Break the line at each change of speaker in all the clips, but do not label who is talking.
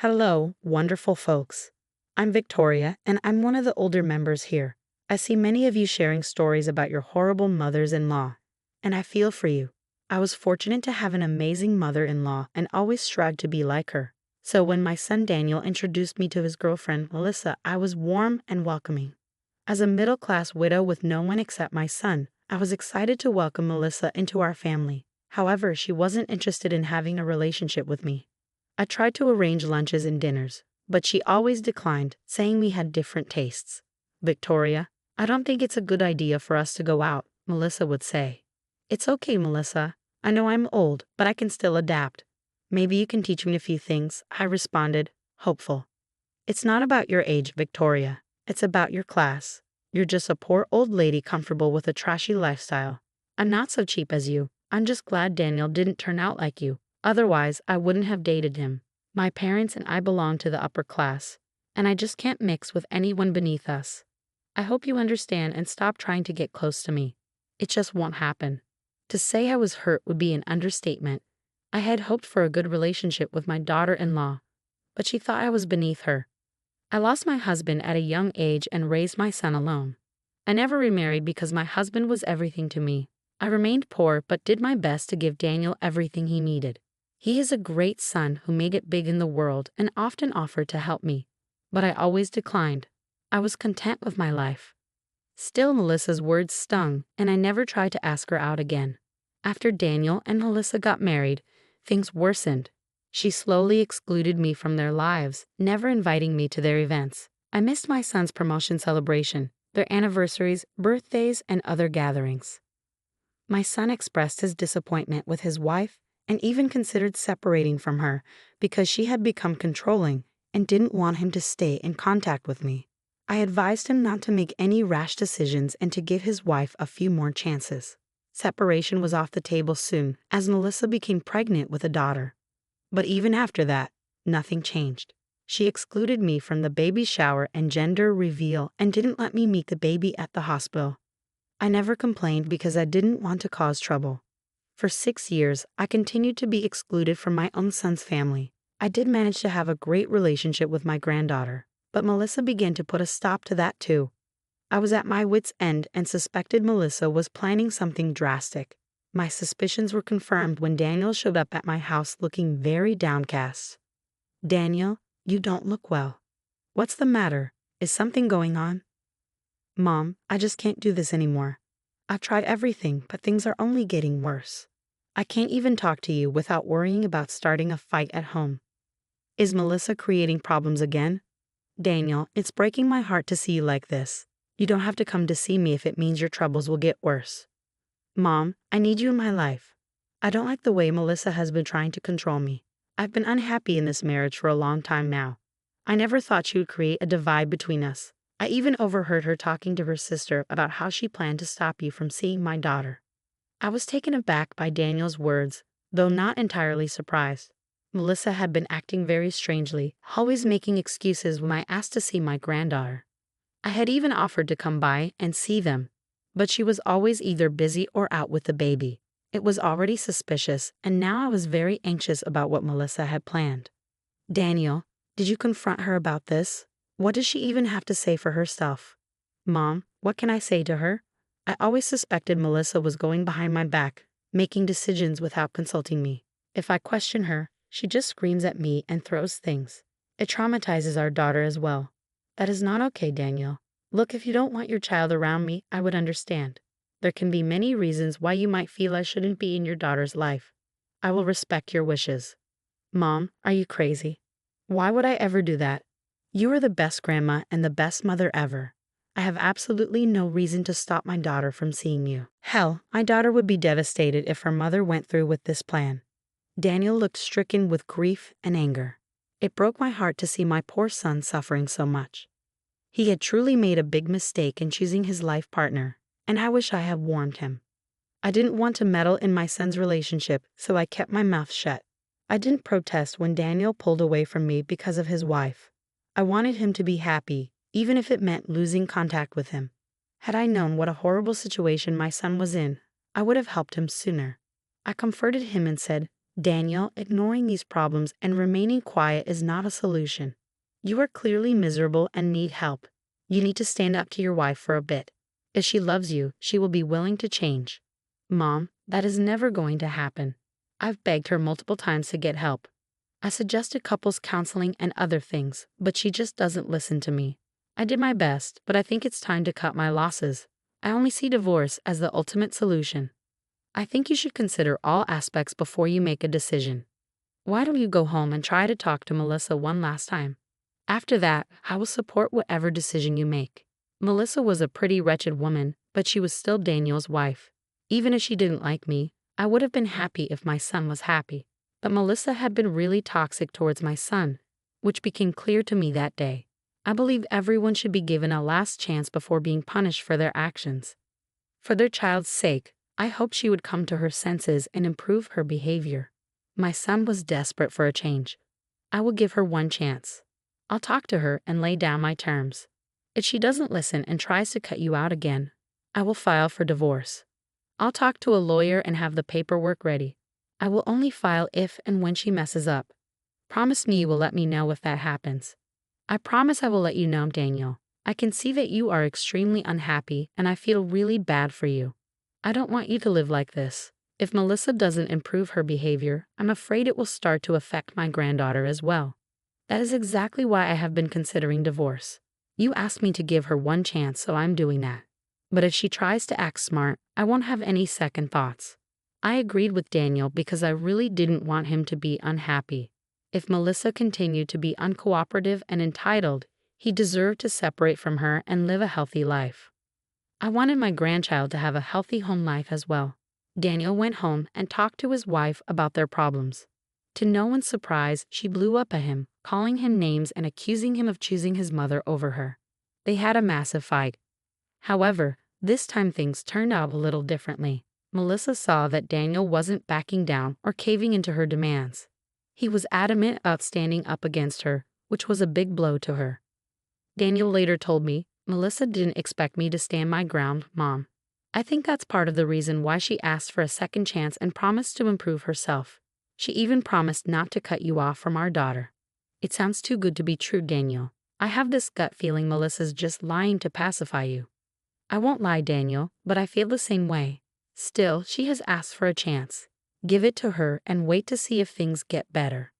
Hello, wonderful folks. I'm Victoria, and I'm one of the older members here. I see many of you sharing stories about your horrible mothers-in-law, and I feel for you. I was fortunate to have an amazing mother-in-law and always strived to be like her. So when my son Daniel introduced me to his girlfriend, Melissa, I was warm and welcoming. As a middle-class widow with no one except my son, I was excited to welcome Melissa into our family. However, she wasn't interested in having a relationship with me. I tried to arrange lunches and dinners, but she always declined, saying we had different tastes. Victoria, I don't think it's a good idea for us to go out, Melissa would say. It's okay, Melissa. I know I'm old, but I can still adapt. Maybe you can teach me a few things, I responded, hopeful. It's not about your age, Victoria. It's about your class. You're just a poor old lady comfortable with a trashy lifestyle. I'm not so cheap as you. I'm just glad Daniel didn't turn out like you. Otherwise, I wouldn't have dated him. My parents and I belong to the upper class, and I just can't mix with anyone beneath us. I hope you understand and stop trying to get close to me. It just won't happen. To say I was hurt would be an understatement. I had hoped for a good relationship with my daughter-in-law, but she thought I was beneath her. I lost my husband at a young age and raised my son alone. I never remarried because my husband was everything to me. I remained poor but did my best to give Daniel everything he needed. He is a great son who made it big in the world and often offered to help me, but I always declined. I was content with my life. Still, Melissa's words stung, and I never tried to ask her out again. After Daniel and Melissa got married, things worsened. She slowly excluded me from their lives, never inviting me to their events. I missed my son's promotion celebration, their anniversaries, birthdays, and other gatherings. My son expressed his disappointment with his wife and even considered separating from her because she had become controlling and didn't want him to stay in contact with me. I advised him not to make any rash decisions and to give his wife a few more chances. Separation was off the table soon, as Melissa became pregnant with a daughter. But even after that, nothing changed. She excluded me from the baby shower and gender reveal and didn't let me meet the baby at the hospital. I never complained because I didn't want to cause trouble. For 6 years, I continued to be excluded from my own son's family. I did manage to have a great relationship with my granddaughter, but Melissa began to put a stop to that too. I was at my wit's end and suspected Melissa was planning something drastic. My suspicions were confirmed when Daniel showed up at my house looking very downcast. Daniel, you don't look well. What's the matter? Is something going on? Mom, I just can't do this anymore. I've tried everything, but things are only getting worse. I can't even talk to you without worrying about starting a fight at home. Is Melissa creating problems again? Daniel, it's breaking my heart to see you like this. You don't have to come to see me if it means your troubles will get worse. Mom, I need you in my life. I don't like the way Melissa has been trying to control me. I've been unhappy in this marriage for a long time now. I never thought she would create a divide between us. I even overheard her talking to her sister about how she planned to stop you from seeing my daughter. I was taken aback by Daniel's words, though not entirely surprised. Melissa had been acting very strangely, always making excuses when I asked to see my granddaughter. I had even offered to come by and see them, but she was always either busy or out with the baby. It was already suspicious, and now I was very anxious about what Melissa had planned. Daniel, did you confront her about this? What does she even have to say for herself? Mom, what can I say to her? I always suspected Melissa was going behind my back, making decisions without consulting me. If I question her, she just screams at me and throws things. It traumatizes our daughter as well. That is not okay, Daniel. Look, if you don't want your child around me, I would understand. There can be many reasons why you might feel I shouldn't be in your daughter's life. I will respect your wishes. Mom, are you crazy? Why would I ever do that? You are the best grandma and the best mother ever. I have absolutely no reason to stop my daughter from seeing you. Hell, my daughter would be devastated if her mother went through with this plan. Daniel looked stricken with grief and anger. It broke my heart to see my poor son suffering so much. He had truly made a big mistake in choosing his life partner, and I wish I had warned him. I didn't want to meddle in my son's relationship, so I kept my mouth shut. I didn't protest when Daniel pulled away from me because of his wife. I wanted him to be happy, even if it meant losing contact with him. Had I known what a horrible situation my son was in, I would have helped him sooner. I comforted him and said, Daniel, ignoring these problems and remaining quiet is not a solution. You are clearly miserable and need help. You need to stand up to your wife for a bit. If she loves you, she will be willing to change. Mom, that is never going to happen. I've begged her multiple times to get help. I suggested couples counseling and other things, but she just doesn't listen to me. I did my best, but I think it's time to cut my losses. I only see divorce as the ultimate solution. I think you should consider all aspects before you make a decision. Why don't you go home and try to talk to Melissa one last time? After that, I will support whatever decision you make. Melissa was a pretty wretched woman, but she was still Daniel's wife. Even if she didn't like me, I would have been happy if my son was happy. But Melissa had been really toxic towards my son, which became clear to me that day. I believe everyone should be given a last chance before being punished for their actions. For their child's sake, I hoped she would come to her senses and improve her behavior. My son was desperate for a change. I will give her one chance. I'll talk to her and lay down my terms. If she doesn't listen and tries to cut you out again, I will file for divorce. I'll talk to a lawyer and have the paperwork ready. I will only file if and when she messes up. Promise me you will let me know if that happens. I promise I will let you know, Daniel. I can see that you are extremely unhappy and I feel really bad for you. I don't want you to live like this. If Melissa doesn't improve her behavior, I'm afraid it will start to affect my granddaughter as well. That is exactly why I have been considering divorce. You asked me to give her one chance, so I'm doing that. But if she tries to act smart, I won't have any second thoughts. I agreed with Daniel because I really didn't want him to be unhappy. If Melissa continued to be uncooperative and entitled, he deserved to separate from her and live a healthy life. I wanted my grandchild to have a healthy home life as well. Daniel went home and talked to his wife about their problems. To no one's surprise, she blew up at him, calling him names and accusing him of choosing his mother over her. They had a massive fight. However, this time things turned out a little differently. Melissa saw that Daniel wasn't backing down or caving into her demands. He was adamant about standing up against her, which was a big blow to her. Daniel later told me, "Melissa didn't expect me to stand my ground, Mom. I think that's part of the reason why she asked for a second chance and promised to improve herself. She even promised not to cut you off from our daughter." It sounds too good to be true, Daniel. I have this gut feeling Melissa's just lying to pacify you. I won't lie, Daniel, but I feel the same way. Still, she has asked for a chance. Give it to her and wait to see if things get better.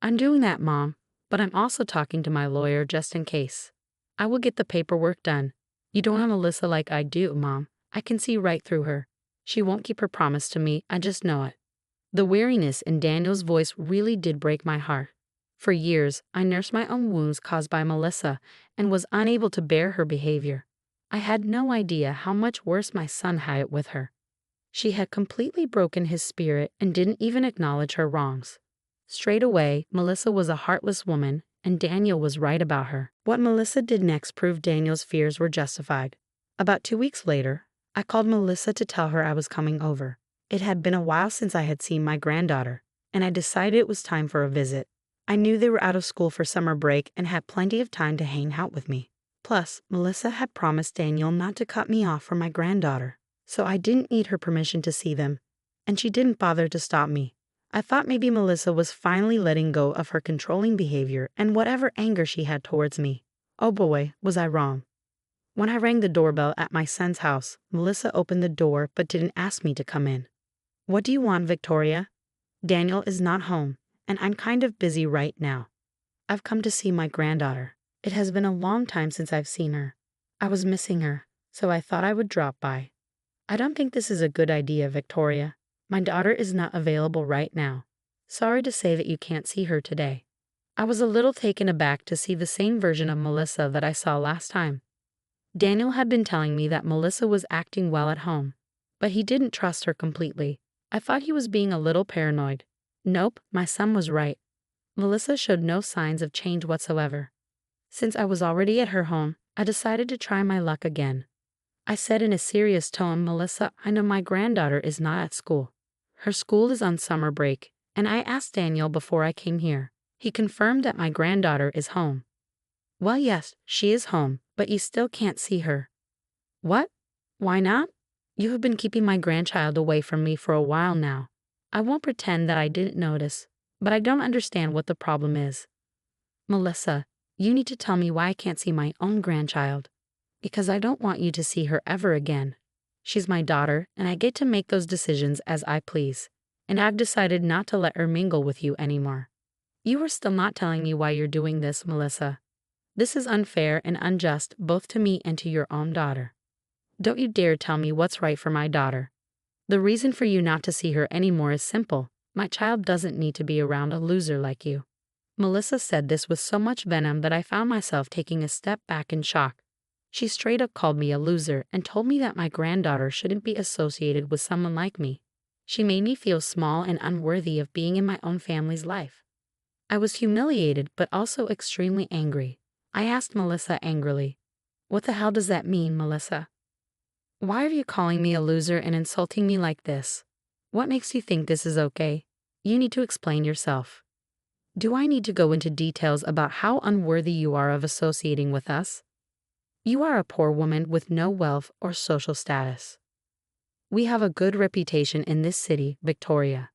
I'm doing that, Mom, but I'm also talking to my lawyer just in case. I will get the paperwork done. You don't have Melissa like I do, Mom. I can see right through her. She won't keep her promise to me, I just know it. The weariness in Daniel's voice really did break my heart. For years, I nursed my own wounds caused by Melissa and was unable to bear her behavior. I had no idea how much worse my son had it with her. She had completely broken his spirit and didn't even acknowledge her wrongs. Straight away, Melissa was a heartless woman, and Daniel was right about her. What Melissa did next proved Daniel's fears were justified. About 2 weeks later, I called Melissa to tell her I was coming over. It had been a while since I had seen my granddaughter, and I decided it was time for a visit. I knew they were out of school for summer break and had plenty of time to hang out with me. Plus, Melissa had promised Daniel not to cut me off from my granddaughter, so I didn't need her permission to see them, and she didn't bother to stop me. I thought maybe Melissa was finally letting go of her controlling behavior and whatever anger she had towards me. Oh boy, was I wrong. When I rang the doorbell at my son's house, Melissa opened the door but didn't ask me to come in. "What do you want, Victoria? Daniel is not home, and I'm kind of busy right now. I've come to see my granddaughter. It has been a long time since I've seen her. I was missing her, so I thought I would drop by." "I don't think this is a good idea, Victoria. My daughter is not available right now. Sorry to say that you can't see her today." I was a little taken aback to see the same version of Melissa that I saw last time. Daniel had been telling me that Melissa was acting well at home, but he didn't trust her completely. I thought he was being a little paranoid. Nope, my son was right. Melissa showed no signs of change whatsoever. Since I was already at her home, I decided to try my luck again. I said in a serious tone, "Melissa, I know my granddaughter is not at school. Her school is on summer break, and I asked Daniel before I came here. He confirmed that my granddaughter is home." "Well, yes, she is home, but you still can't see her." "What? Why not? You have been keeping my grandchild away from me for a while now. I won't pretend that I didn't notice, but I don't understand what the problem is. Melissa, you need to tell me why I can't see my own grandchild. Because I don't want you to see her ever again. She's my daughter, and I get to make those decisions as I please. And I've decided not to let her mingle with you anymore. You are still not telling me why you're doing this, Melissa. This is unfair and unjust both to me and to your own daughter. Don't you dare tell me what's right for my daughter. The reason for you not to see her anymore is simple. My child doesn't need to be around a loser like you. Melissa said this with so much venom that I found myself taking a step back in shock. She straight up called me a loser and told me that my granddaughter shouldn't be associated with someone like me. She made me feel small and unworthy of being in my own family's life. I was humiliated but also extremely angry. I asked Melissa angrily, "What the hell does that mean, Melissa? Why are you calling me a loser and insulting me like this? What makes you think this is okay? You need to explain yourself. Do I need to go into details about how unworthy you are of associating with us? You are a poor woman with no wealth or social status. We have a good reputation in this city, Victoria.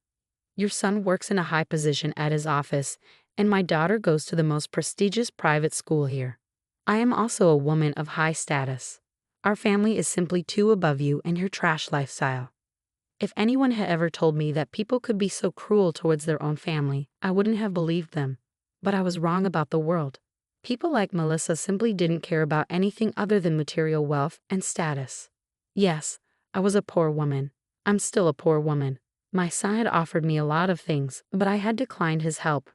Your son works in a high position at his office, and my daughter goes to the most prestigious private school here. I am also a woman of high status. Our family is simply too above you and your trash lifestyle. If anyone had ever told me that people could be so cruel towards their own family, I wouldn't have believed them. But I was wrong about the world. People like Melissa simply didn't care about anything other than material wealth and status. Yes, I was a poor woman. I'm still a poor woman. My son had offered me a lot of things, but I had declined his help.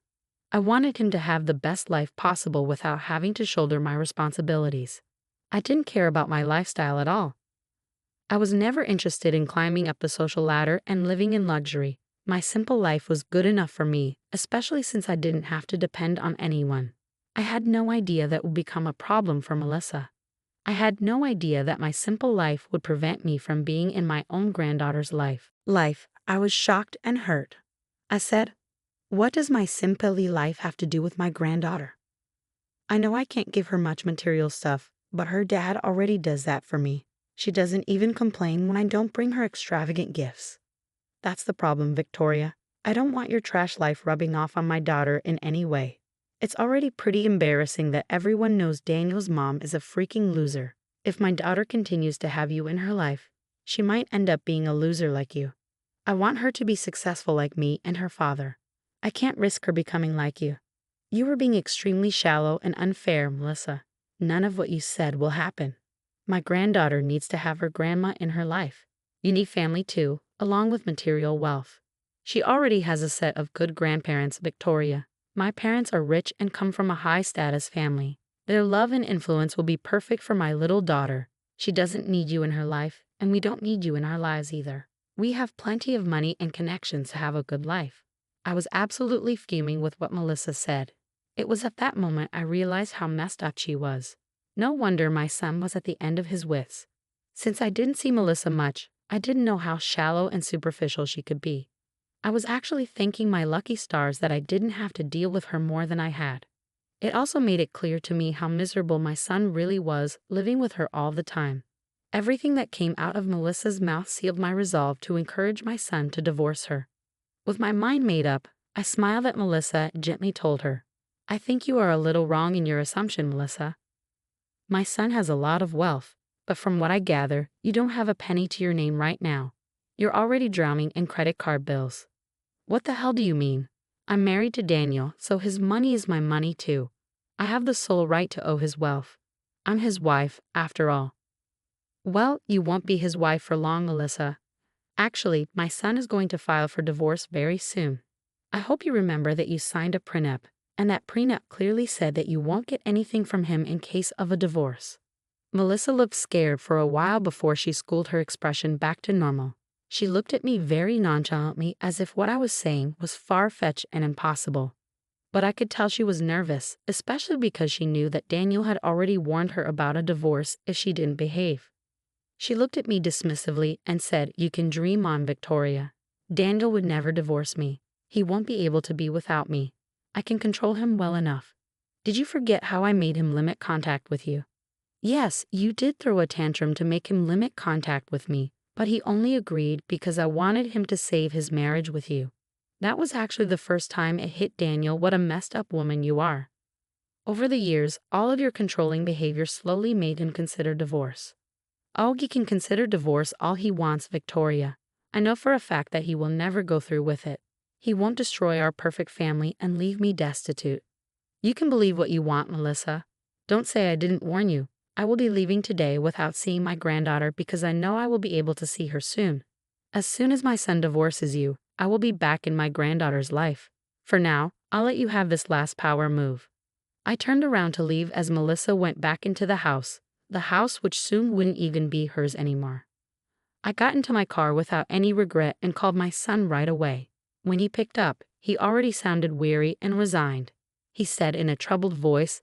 I wanted him to have the best life possible without having to shoulder my responsibilities. I didn't care about my lifestyle at all. I was never interested in climbing up the social ladder and living in luxury. My simple life was good enough for me, especially since I didn't have to depend on anyone. I had no idea that would become a problem for Melissa. I had no idea that my simple life would prevent me from being in my own granddaughter's life. I was shocked and hurt. I said, "What does my simple life have to do with my granddaughter? I know I can't give her much material stuff, but her dad already does that for me. She doesn't even complain when I don't bring her extravagant gifts. That's the problem, Victoria. I don't want your trash life rubbing off on my daughter in any way. It's already pretty embarrassing that everyone knows Daniel's mom is a freaking loser. If my daughter continues to have you in her life, she might end up being a loser like you. I want her to be successful like me and her father. I can't risk her becoming like you. You were being extremely shallow and unfair, Melissa. None of what you said will happen. My granddaughter needs to have her grandma in her life. You need family too, along with material wealth. She already has a set of good grandparents, Victoria. My parents are rich and come from a high-status family. Their love and influence will be perfect for my little daughter. She doesn't need you in her life, and we don't need you in our lives either. We have plenty of money and connections to have a good life." I was absolutely fuming with what Melissa said. It was at that moment I realized how messed up she was. No wonder my son was at the end of his wits. Since I didn't see Melissa much, I didn't know how shallow and superficial she could be. I was actually thanking my lucky stars that I didn't have to deal with her more than I had. It also made it clear to me how miserable my son really was living with her all the time. Everything that came out of Melissa's mouth sealed my resolve to encourage my son to divorce her. With my mind made up, I smiled at Melissa and gently told her, "I think you are a little wrong in your assumption, Melissa. My son has a lot of wealth, but from what I gather, you don't have a penny to your name right now. You're already drowning in credit card bills." "What the hell do you mean? I'm married to Daniel, so his money is my money too. I have the sole right to owe his wealth. I'm his wife, after all." "Well, you won't be his wife for long, Melissa. Actually, my son is going to file for divorce very soon. I hope you remember that you signed a prenup, and that prenup clearly said that you won't get anything from him in case of a divorce." Melissa looked scared for a while before she schooled her expression back to normal. She looked at me very nonchalantly as if what I was saying was far-fetched and impossible. But I could tell she was nervous, especially because she knew that Daniel had already warned her about a divorce if she didn't behave. She looked at me dismissively and said, "You can dream on, Victoria. Daniel would never divorce me. He won't be able to be without me. I can control him well enough. Did you forget how I made him limit contact with you?" "Yes, you did throw a tantrum to make him limit contact with me, But he only agreed because I wanted him to save his marriage with you. That was actually the first time it hit Daniel what a messed up woman you are. Over the years, all of your controlling behavior slowly made him consider divorce. Augie can consider divorce all he wants, Victoria. I know for a fact that he will never go through with it. He won't destroy our perfect family and leave me destitute. You can believe what you want, Melissa. Don't say I didn't warn you. I will be leaving today without seeing my granddaughter because I know I will be able to see her soon. As soon as my son divorces you, I will be back in my granddaughter's life. For now, I'll let you have this last power move. I turned around to leave as Melissa went back into the house which soon wouldn't even be hers anymore. I got into my car without any regret and called my son right away. When he picked up, he already sounded weary and resigned. He said in a troubled voice,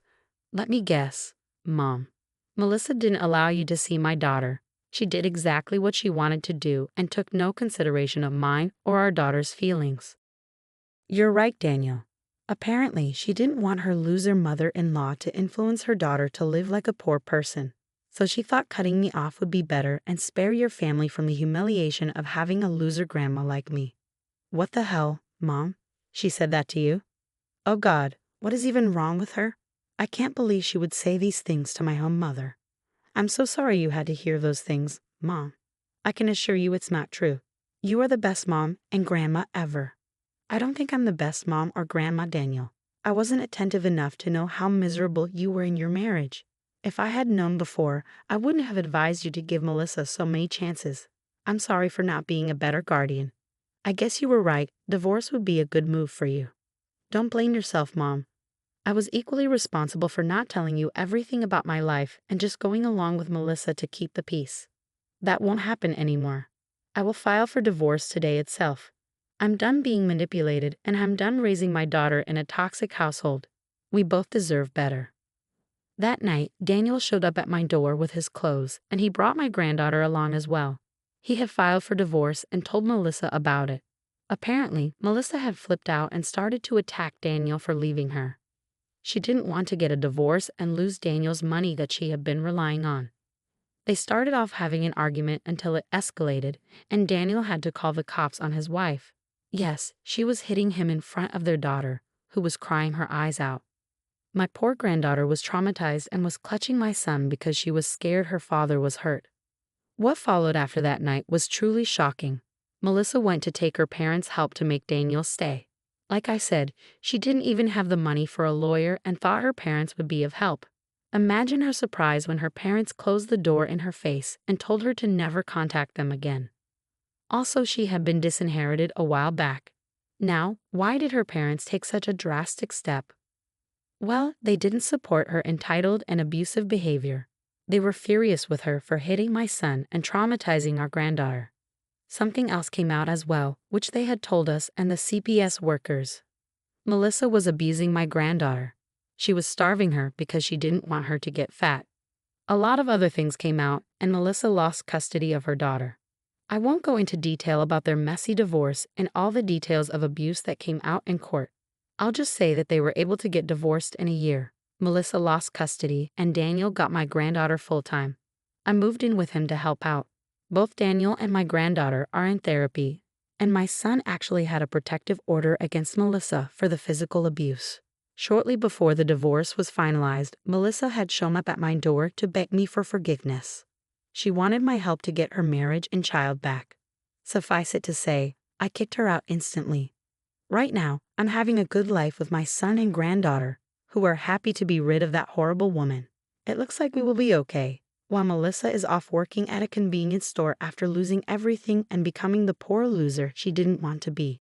"Let me guess, Mom. Melissa didn't allow you to see my daughter. She did exactly what she wanted to do and took no consideration of mine or our daughter's feelings." You're right, Daniel. Apparently, she didn't want her loser mother-in-law to influence her daughter to live like a poor person. So she thought cutting me off would be better and spare your family from the humiliation of having a loser grandma like me. What the hell, Mom? She said that to you? Oh God, what is even wrong with her? I can't believe she would say these things to my own mother. I'm so sorry you had to hear those things, Mom. I can assure you it's not true. You are the best mom and grandma ever. I don't think I'm the best mom or grandma, Daniel. I wasn't attentive enough to know how miserable you were in your marriage. If I had known before, I wouldn't have advised you to give Melissa so many chances. I'm sorry for not being a better guardian. I guess you were right. Divorce would be a good move for you. Don't blame yourself, Mom. I was equally responsible for not telling you everything about my life and just going along with Melissa to keep the peace. That won't happen anymore. I will file for divorce today itself. I'm done being manipulated and I'm done raising my daughter in a toxic household. We both deserve better. That night, Daniel showed up at my door with his clothes, and he brought my granddaughter along as well. He had filed for divorce and told Melissa about it. Apparently, Melissa had flipped out and started to attack Daniel for leaving her. She didn't want to get a divorce and lose Daniel's money that she had been relying on. They started off having an argument until it escalated, and Daniel had to call the cops on his wife. Yes, she was hitting him in front of their daughter, who was crying her eyes out. My poor granddaughter was traumatized and was clutching my son because she was scared her father was hurt. What followed after that night was truly shocking. Melissa went to take her parents' help to make Daniel stay. Like I said, she didn't even have the money for a lawyer and thought her parents would be of help. Imagine her surprise when her parents closed the door in her face and told her to never contact them again. Also, she had been disinherited a while back. Now, why did her parents take such a drastic step? Well, they didn't support her entitled and abusive behavior. They were furious with her for hitting my son and traumatizing our granddaughter. Something else came out as well, which they had told us and the CPS workers. Melissa was abusing my granddaughter. She was starving her because she didn't want her to get fat. A lot of other things came out, and Melissa lost custody of her daughter. I won't go into detail about their messy divorce and all the details of abuse that came out in court. I'll just say that they were able to get divorced in a year. Melissa lost custody, and Daniel got my granddaughter full-time. I moved in with him to help out. Both Daniel and my granddaughter are in therapy, and my son actually had a protective order against Melissa for the physical abuse. Shortly before the divorce was finalized, Melissa had shown up at my door to beg me for forgiveness. She wanted my help to get her marriage and child back. Suffice it to say, I kicked her out instantly. Right now, I'm having a good life with my son and granddaughter, who are happy to be rid of that horrible woman. It looks like we will be okay, while Melissa is off working at a convenience store after losing everything and becoming the poor loser she didn't want to be.